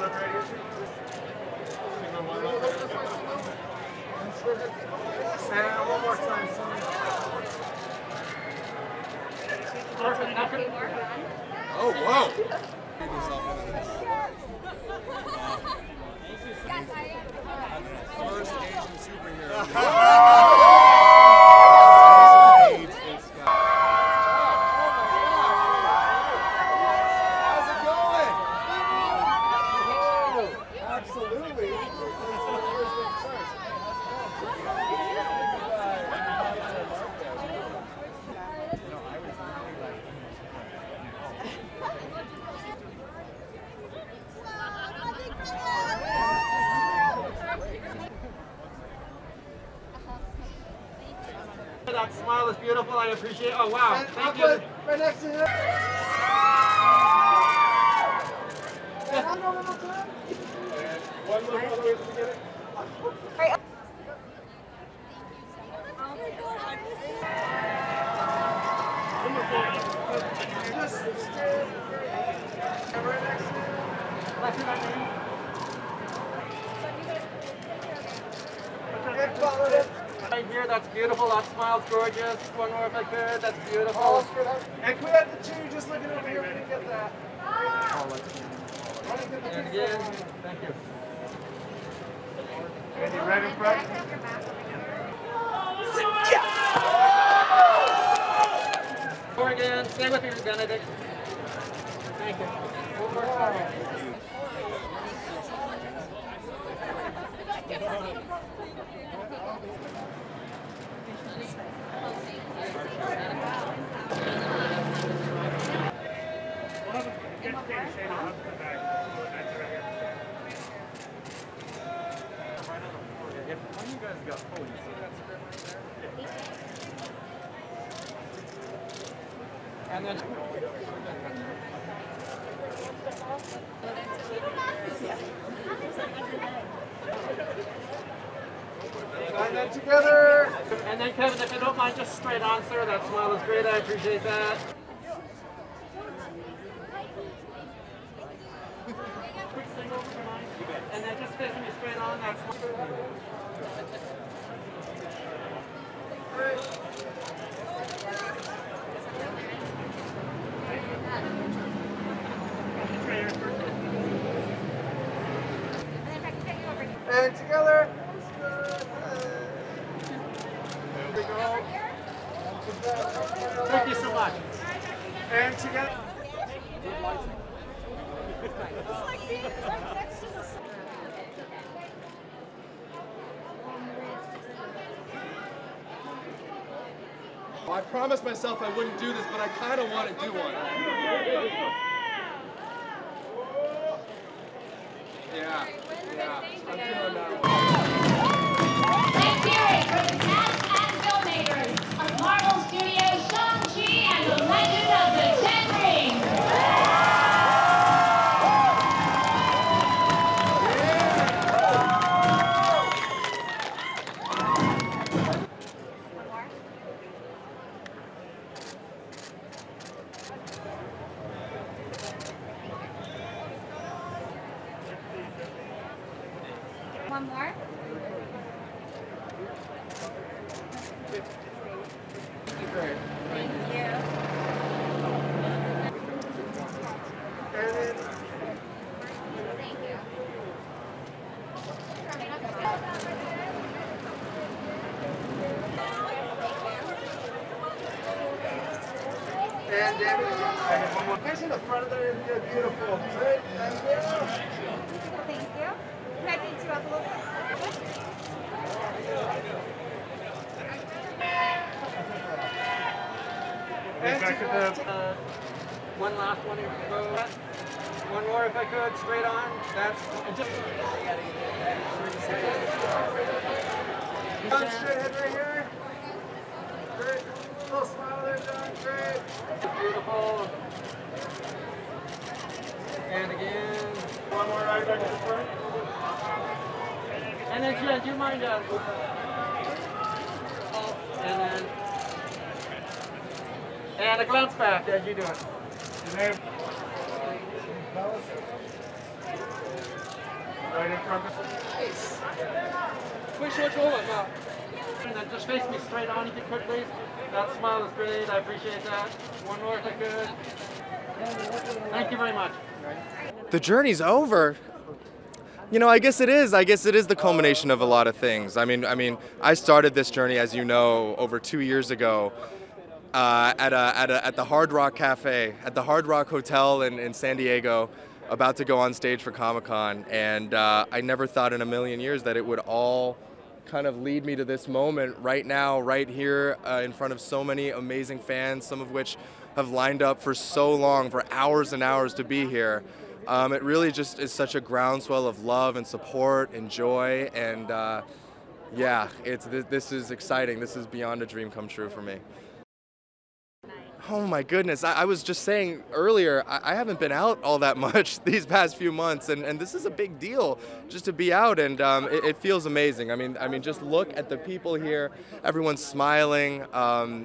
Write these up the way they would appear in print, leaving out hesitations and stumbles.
And one more time. Perfect. Oh, whoa! First Asian superhero. That smile is beautiful. I appreciate it. Oh, wow. Thank you. Right next to him. One more all the way together. Just stand right next to him. And follow it. Right here, that's beautiful. That smile's gorgeous. One more if I could. That's All beautiful. straight up. And we had the two just looking over here. We didn't get that. And again, thank you. Andy, right in front. Or again, stay with me, Benedict. Thank you. One more time. When you guys got full, you see that script right there? And then And then together. And then Kevin, if you don't mind, just straight on, sir. That smile is great. I appreciate that. Quick single, and then just face me straight on. That smile. And together. There we go. Thank you so much. And together. Well, I promised myself I wouldn't do this, but I kind of want to do one. Yeah, I'm feeling that one. Let's hear it for the cast and filmmakers of Marvel Studios' Shang-Chi and the Legend of the Ten Rings. One more. Great. Thank you. Thank you. And David, one more. Face in the front of there. You're beautiful. Right? Thank you. Thank you. Can I beat you up a little bit? And Back to the one last one. One more if I could, straight on. That's just John, straight head right here. Great. Little smile there, John. Great. beautiful. And again. One more right back to the front. And then Jen, do you mind and a glance back as you do it. And then right in front of Nice. Quick short moment, Mark. and then just face me straight on if you could, please. That smile is great. I appreciate that. One more if I could. Thank you very much. The journey's over. You know, I guess it is. I guess it is the culmination of a lot of things. I mean, I started this journey, as you know, over 2 years ago at the Hard Rock Cafe, at the Hard Rock Hotel in San Diego, about to go on stage for Comic-Con, and I never thought in a million years that it would all kind of lead me to this moment right now, right here, in front of so many amazing fans, some of which have lined up for so long, for hours and hours to be here. It really just is such a groundswell of love and support and joy, and yeah, this is exciting. This is beyond a dream come true for me. Oh my goodness, I was just saying earlier, I haven't been out all that much these past few months, and this is a big deal just to be out, and it feels amazing. I mean, just look at the people here, everyone's smiling.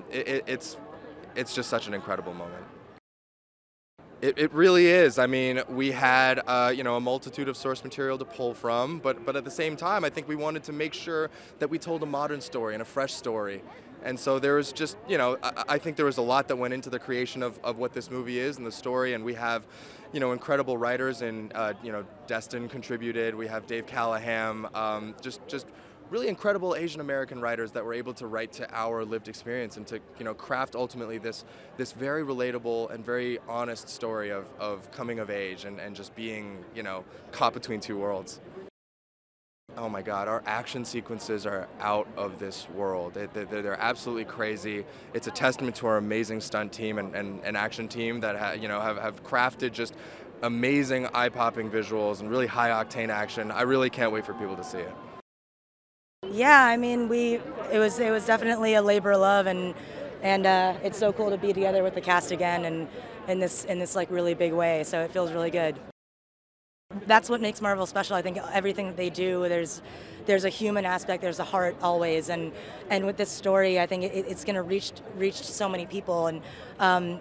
It's just such an incredible moment. It really is. I mean, we had you know, a multitude of source material to pull from, but at the same time, I think we wanted to make sure that we told a modern story and a fresh story. And so there was just, you know, I think there was a lot that went into the creation of what this movie is and the story, and we have, you know, incredible writers, and you know, Destin contributed. We have Dave Callahan, just really incredible Asian American writers that were able to write to our lived experience and to, you know, craft ultimately this very relatable and very honest story of coming of age and just being, you know, caught between two worlds. Oh my God, our action sequences are out of this world. They're absolutely crazy. It's a testament to our amazing stunt team and action team that you know, have crafted just amazing eye-popping visuals and really high-octane action. I really can't wait for people to see it. Yeah, I mean, it was definitely a labor of love, and it's so cool to be together with the cast again, and in this like really big way. So it feels really good. That's what makes Marvel special. I think everything that they do, there's a human aspect, there's a heart always, and with this story, I think it's going to reach so many people, and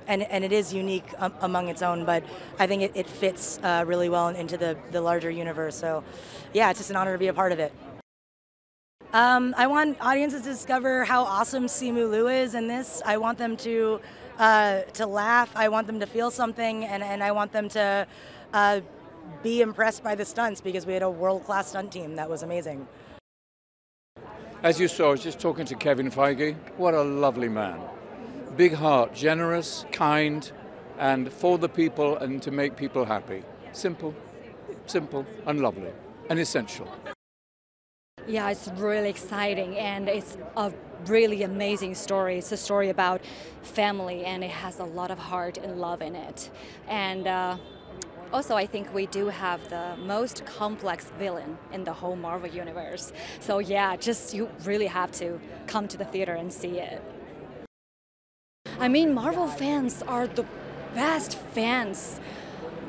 it is unique among its own. But I think it fits really well into the larger universe. So, yeah, it's just an honor to be a part of it. I want audiences to discover how awesome Simu Liu is in this. I want them to laugh. I want them to feel something, and I want them to be impressed by the stunts, because we had a world-class stunt team that was amazing. As you saw, I was just talking to Kevin Feige. What a lovely man. Big heart, generous, kind, and for the people and to make people happy. Simple and lovely and essential. Yeah, it's really exciting, and it's a really amazing story. It's a story about family, and it has a lot of heart and love in it. And also, I think we do have the most complex villain in the whole Marvel universe. So yeah, just you really have to come to the theater and see it. I mean, Marvel fans are the best fans.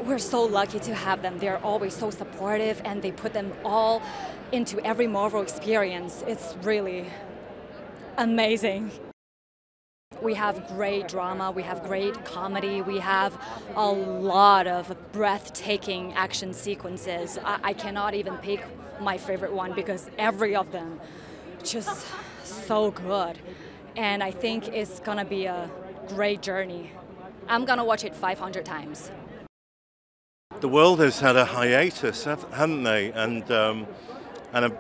We're so lucky to have them. They're always so supportive, and they put them all into every Marvel experience. It's really amazing. We have great drama, we have great comedy, we have a lot of breathtaking action sequences. I cannot even pick my favorite one, because every of them just so good. And I think it's gonna be a great journey. I'm gonna watch it 500 times. The world has had a hiatus, haven't they? And a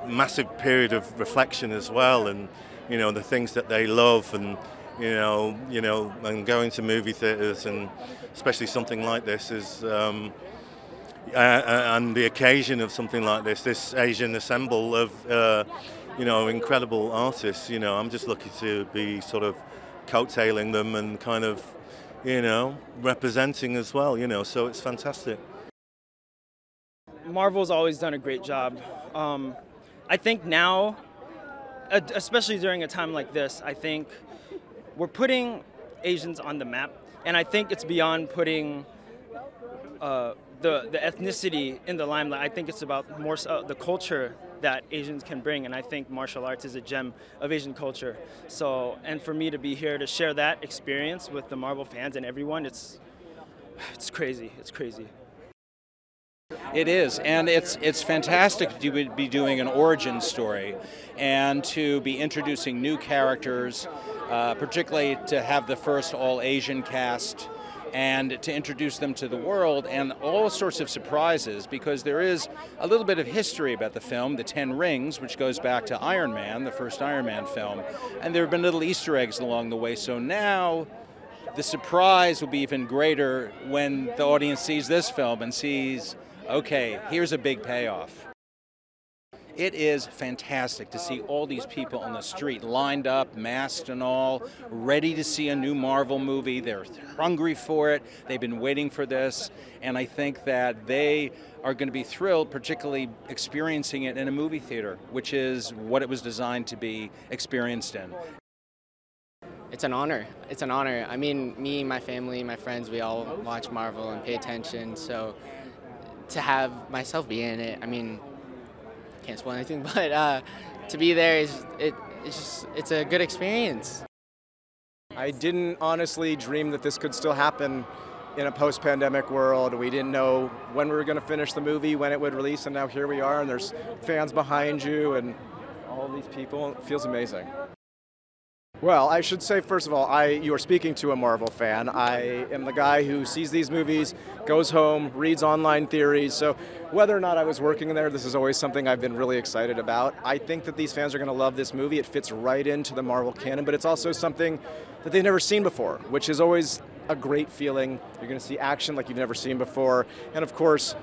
massive period of reflection as well, and you know, the things that they love, and you know, and going to movie theaters, and especially something like this is, and the occasion of something like this Asian assemble of, you know, incredible artists. You know, I'm just lucky to be sort of coattailing them and kind of, you know, representing as well. You know, so it's fantastic. Marvel's always done a great job. I think now, especially during a time like this, I think we're putting Asians on the map, and I think it's beyond putting the ethnicity in the limelight. I think it's about more the culture that Asians can bring, and I think martial arts is a gem of Asian culture. So, and for me to be here to share that experience with the Marvel fans and everyone, it's crazy. It's crazy. It is, and it's fantastic to be doing an origin story and to be introducing new characters, particularly to have the first all-Asian cast and to introduce them to the world and all sorts of surprises, because there is a little bit of history about the film, The Ten Rings, which goes back to Iron Man, the first Iron Man film, and there have been little Easter eggs along the way. So now the surprise will be even greater when the audience sees this film and sees, okay, here's a big payoff. It is fantastic to see all these people on the street lined up, masked and all, ready to see a new Marvel movie. They're hungry for it. They've been waiting for this. And I think that they are going to be thrilled, particularly experiencing it in a movie theater, which is what it was designed to be experienced in. It's an honor. It's an honor. I mean, me, my family, my friends, we all watch Marvel and pay attention. So to have myself be in it, I mean, can't spoil anything, but to be there it's a good experience. I didn't honestly dream that this could still happen in a post-pandemic world. We didn't know when we were going to finish the movie, when it would release, and now here we are, and there's fans behind you and all these people. It feels amazing. Well, I should say, first of all, you are speaking to a Marvel fan. I am the guy who sees these movies, goes home, reads online theories, so whether or not I was working there, this is always something I've been really excited about. I think that these fans are going to love this movie. It fits right into the Marvel canon, but it's also something that they've never seen before, which is always a great feeling. You're going to see action like you've never seen before, and of course,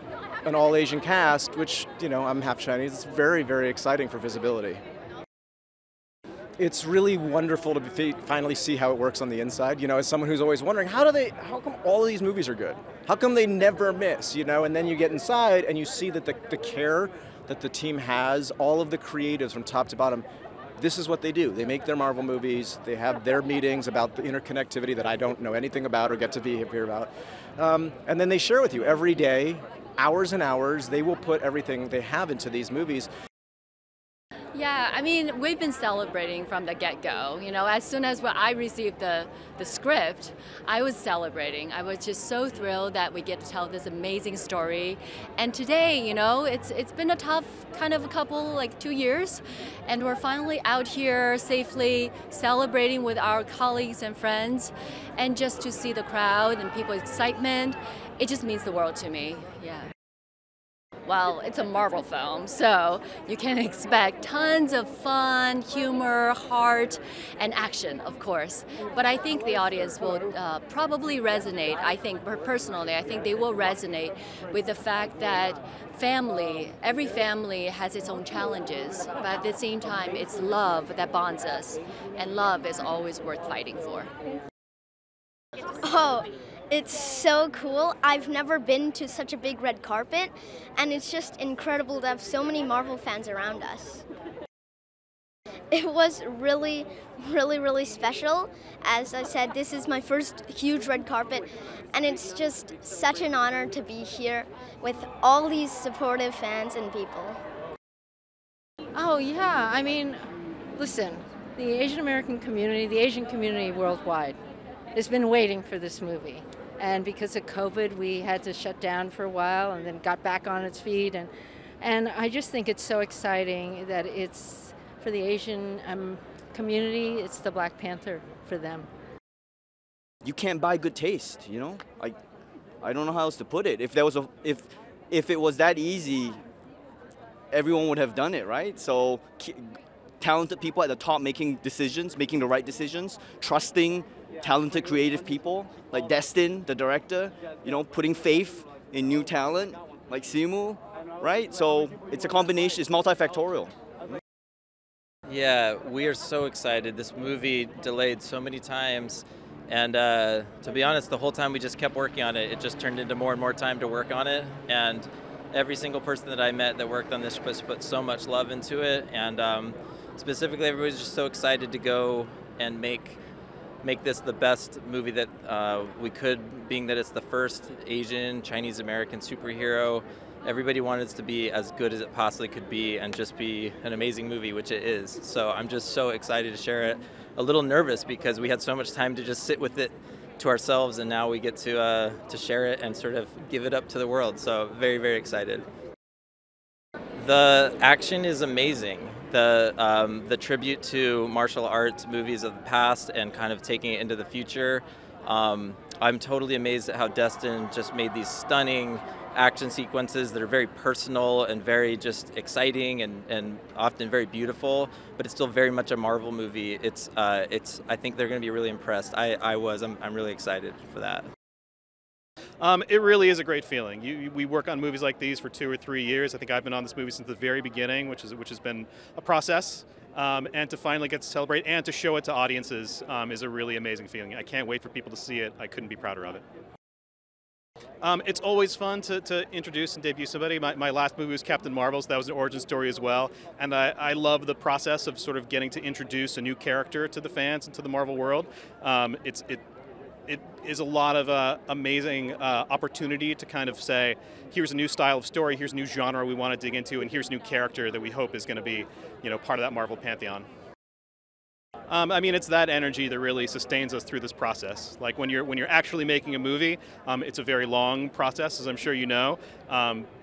an all-Asian cast, which, you know, I'm half Chinese. It's very, very exciting for visibility. It's really wonderful to finally see how it works on the inside. You know, as someone who's always wondering, how come all of these movies are good? How come they never miss, you know? And then you get inside and you see that the care that the team has, all of the creatives from top to bottom, this is what they do. They make their Marvel movies, they have their meetings about the interconnectivity that I don't know anything about or get to hear about. And then they share with you every day, hours and hours. They will put everything they have into these movies. Yeah, I mean, we've been celebrating from the get-go. You know, as soon as I received the script, I was celebrating. I was just so thrilled that we get to tell this amazing story. And today, you know, it's been a tough kind of a couple, like 2 years, and we're finally out here safely celebrating with our colleagues and friends. And just to see the crowd and people's excitement, it just means the world to me. Yeah. Well, it's a Marvel film, so you can expect tons of fun, humor, heart, and action, of course. But I think the audience will probably resonate. I think, personally, I think they will resonate with the fact that every family has its own challenges, but at the same time, it's love that bonds us, and love is always worth fighting for. Oh. It's so cool. I've never been to such a big red carpet, and it's just incredible to have so many Marvel fans around us. It was really, really, really special. As I said, this is my first huge red carpet, and it's just such an honor to be here with all these supportive fans and people. Oh yeah, I mean, listen, the Asian American community, the Asian community worldwide, has been waiting for this movie. And because of COVID, we had to shut down for a while and then got back on its feet. And I just think it's so exciting that it's, for the Asian community, it's the Black Panther for them. You can't buy good taste, you know? I don't know how else to put it. If it was that easy, everyone would have done it, right? So talented people at the top making decisions, making the right decisions, trusting talented creative people like Destin, the director, you know, putting faith in new talent like Simu, right? So it's a combination, it's multifactorial. Yeah, we are so excited. This movie delayed so many times, and to be honest, the whole time we just kept working on it. It just turned into more and more time to work on it, and every single person that I met that worked on this put so much love into it, and specifically everybody's just so excited to go and make this the best movie that we could, being that it's the first Asian, Chinese American superhero. Everybody wanted it to be as good as it possibly could be and just be an amazing movie, which it is. So I'm just so excited to share it. A little nervous because we had so much time to just sit with it to ourselves, and now we get to share it and sort of give it up to the world. So very, very excited. The action is amazing. The tribute to martial arts movies of the past and kind of taking it into the future. I'm totally amazed at how Destin just made these stunning action sequences that are very personal and very just exciting and often very beautiful, but it's still very much a Marvel movie. I think they're going to be really impressed. I'm really excited for that. It really is a great feeling. We work on movies like these for 2 or 3 years. I think I've been on this movie since the very beginning, which has been a process. And to finally get to celebrate and to show it to audiences is a really amazing feeling. I can't wait for people to see it. I couldn't be prouder of it. It's always fun to introduce and debut somebody. My last movie was Captain Marvel, so that was an origin story as well. And I love the process of sort of getting to introduce a new character to the fans and to the Marvel world. It is a lot of amazing opportunity to kind of say, here's a new style of story, here's a new genre we want to dig into, and here's a new character that we hope is going to be, part of that Marvel pantheon. I mean, it's that energy that really sustains us through this process. Like when you're actually making a movie, it's a very long process, as I'm sure you know.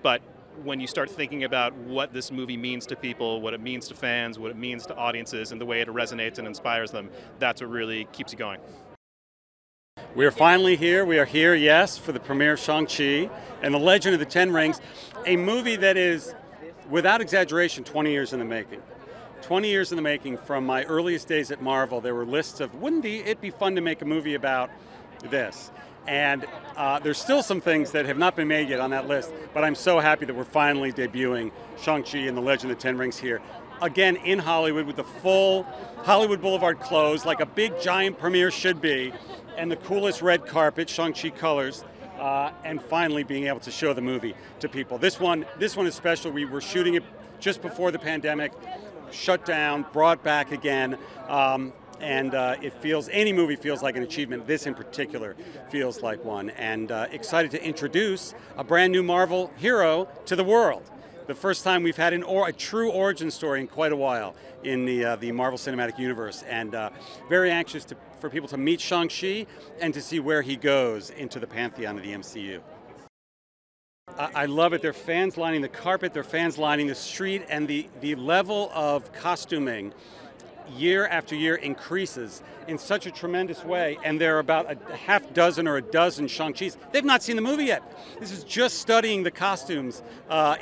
But when you start thinking about what this movie means to people, what it means to fans, what it means to audiences, and the way it resonates and inspires them, that's what really keeps you going. We are finally here. We are here, yes, for the premiere of Shang-Chi and the Legend of the Ten Rings, a movie that is, without exaggeration, 20 years in the making. 20 years in the making. From my earliest days at Marvel, there were lists of, wouldn't it be fun to make a movie about this? And there's still some things that have not been made yet on that list, but I'm so happy that we're finally debuting Shang-Chi and the Legend of the Ten Rings here. Again, in Hollywood, with the full Hollywood Boulevard closed, like a big giant premiere should be, and the coolest red carpet, Shang-Chi colors, and finally being able to show the movie to people. This one is special. We were shooting it just before the pandemic, shut down, brought back again, and any movie feels like an achievement. This in particular feels like one, and excited to introduce a brand new Marvel hero to the world. The first time we've had a true origin story in quite a while in the Marvel Cinematic Universe, and very anxious for people to meet Shang-Chi and to see where he goes into the pantheon of the MCU. I love it. There are fans lining the carpet, there are fans lining the street, and the level of costuming year after year increases in such a tremendous way, and there are about a half dozen or a dozen Shang-Chis. They've not seen the movie yet. This is just studying the costumes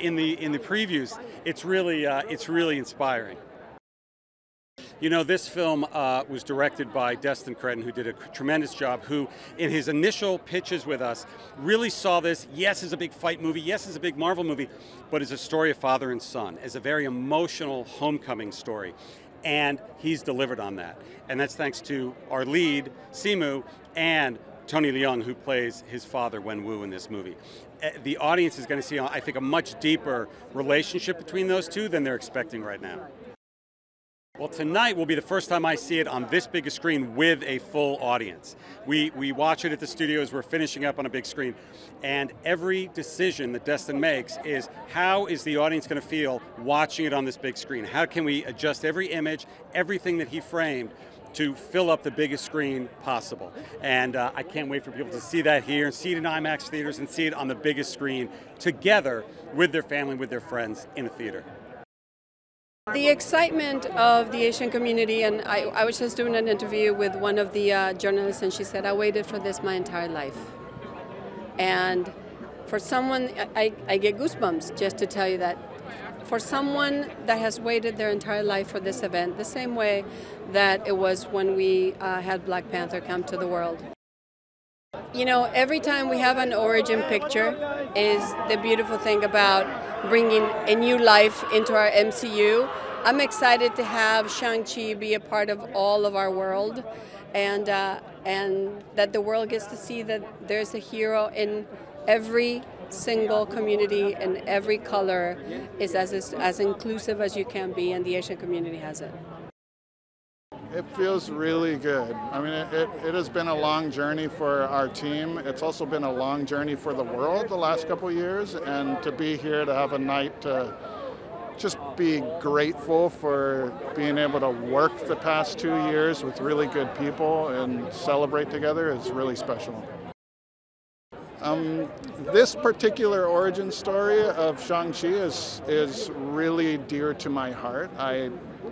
in the previews. It's really inspiring. You know, this film was directed by Destin Cretton, who did a tremendous job, who in his initial pitches with us really saw this, yes, as a big fight movie, yes, as a big Marvel movie, but as a story of father and son, as a very emotional homecoming story. And he's delivered on that. And that's thanks to our lead, Simu, and Tony Leung, who plays his father, Wenwu, in this movie. The audience is going to see, I think, a much deeper relationship between those two than they're expecting right now. Well, tonight will be the first time I see it on this big a screen with a full audience. We watch it at the studios, we're finishing up on a big screen, and every decision that Destin makes is, how is the audience going to feel watching it on this big screen? How can we adjust every image, everything that he framed to fill up the biggest screen possible? And I can't wait for people to see that here, and see it in IMAX theaters, and see it on the biggest screen together with their family, with their friends in a theater. The excitement of the Asian community, and I was just doing an interview with one of the journalists, and she said, I waited for this my entire life. And for someone, I get goosebumps just to tell you that. For someone that has waited their entire life for this event, the same way that it was when we had Black Panther come to the world. You know, every time we have an origin picture is the beautiful thing about bringing a new life into our MCU. I'm excited to have Shang-Chi be a part of all of our world, and that the world gets to see that there's a hero in every single community and every color is as inclusive as you can be, and the Asian community has it. It feels really good. I mean, it has been a long journey for our team. It's also been a long journey for the world the last couple of years, and to be here to have a night to just be grateful for being able to work the past 2 years with really good people and celebrate together is really special. This particular origin story of Shang-Chi is really dear to my heart.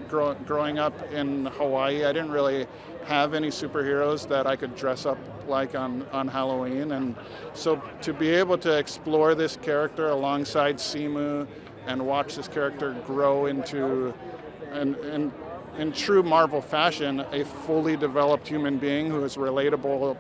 Growing up in Hawaii, I didn't really have any superheroes that I could dress up like on Halloween, and so to be able to explore this character alongside Simu and watch this character grow into, in true Marvel fashion, a fully developed human being who is relatable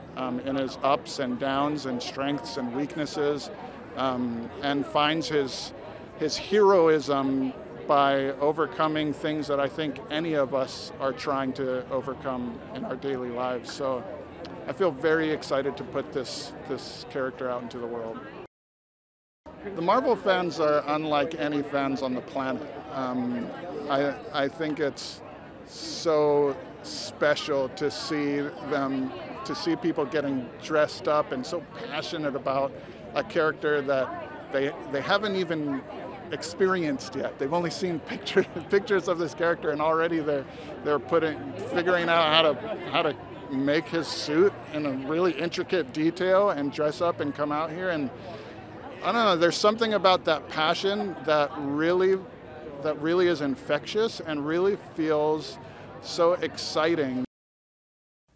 in his ups and downs and strengths and weaknesses, and finds his heroism by overcoming things that I think any of us are trying to overcome in our daily lives. So I feel very excited to put this character out into the world. The Marvel fans are unlike any fans on the planet. I think it's so special to see people getting dressed up and so passionate about a character that they haven't even experienced yet. They've only seen pictures of this character, and already they're figuring out how to make his suit in a really intricate detail and dress up and come out here. And I don't know, there's something about that passion that really is infectious and really feels so exciting.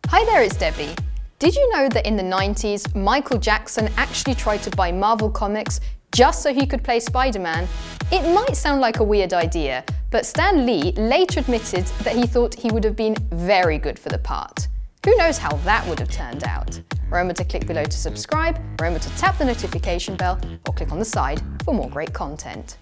Hi there, it's Debbie. Did you know that in the 90s, Michael Jackson actually tried to buy Marvel Comics just so he could play Spider-Man? It might sound like a weird idea, but Stan Lee later admitted that he thought he would have been very good for the part. Who knows how that would have turned out? Remember to click below to subscribe, remember to tap the notification bell, or click on the side for more great content.